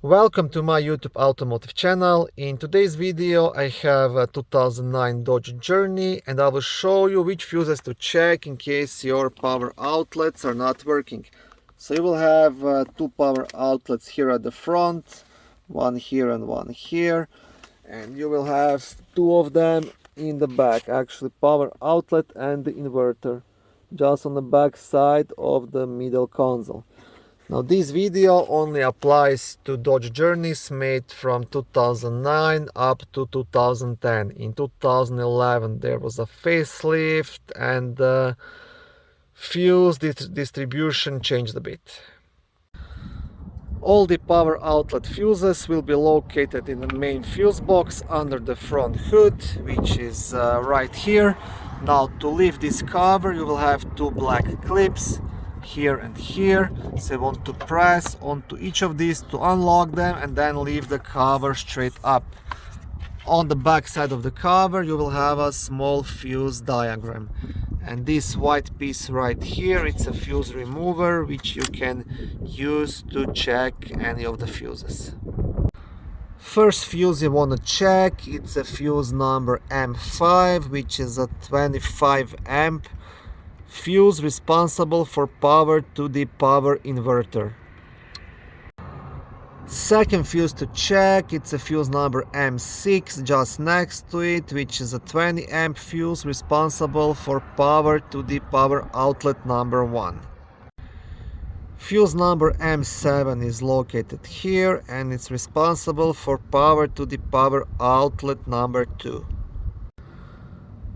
Welcome to my YouTube automotive channel. In today's video I have a 2009 Dodge Journey and I will show you which fuses to check in case your power outlets are not working. So you will have two power outlets here at the front, one here and one here, and you will have two of them in the back, actually power outlet and the inverter, just on the back side of the middle console. Now this video only applies to Dodge Journeys made from 2009 up to 2010. In 2011 there was a facelift and the fuse distribution changed a bit. All the power outlet fuses will be located in the main fuse box under the front hood, which is right here. Now to lift this cover you will have two black clips here and here, so you want to press onto each of these to unlock them and then lift the cover straight up. On the back side of the cover you will have a small fuse diagram, and this white piece right here, it's a fuse remover which you can use to check any of the fuses. First fuse you want to check, it's a fuse number M5, which is a 25 amp fuse responsible for power to the power inverter. Second fuse to check, it's a fuse number M6 just next to it, which is a 20 amp fuse responsible for power to the power outlet number 1. Fuse number M7 is located here and it's responsible for power to the power outlet number 2.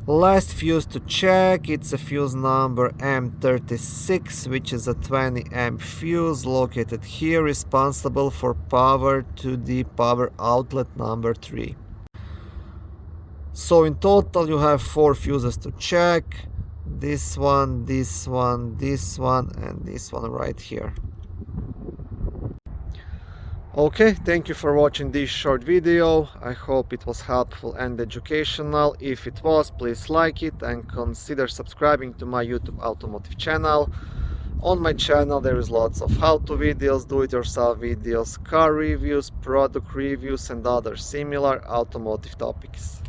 Last fuse to check, it's a fuse number M36, which is a 20 amp fuse located here, responsible for power to the power outlet number 3. So in total you have 4 fuses to check: this one, this one, this one, and this one right here. Okay, thank you for watching this short video. I hope it was helpful and educational. If it was, please like it and consider subscribing to my YouTube automotive channel. On my channel there is lots of how-to videos, do-it-yourself videos, car reviews, product reviews and other similar automotive topics.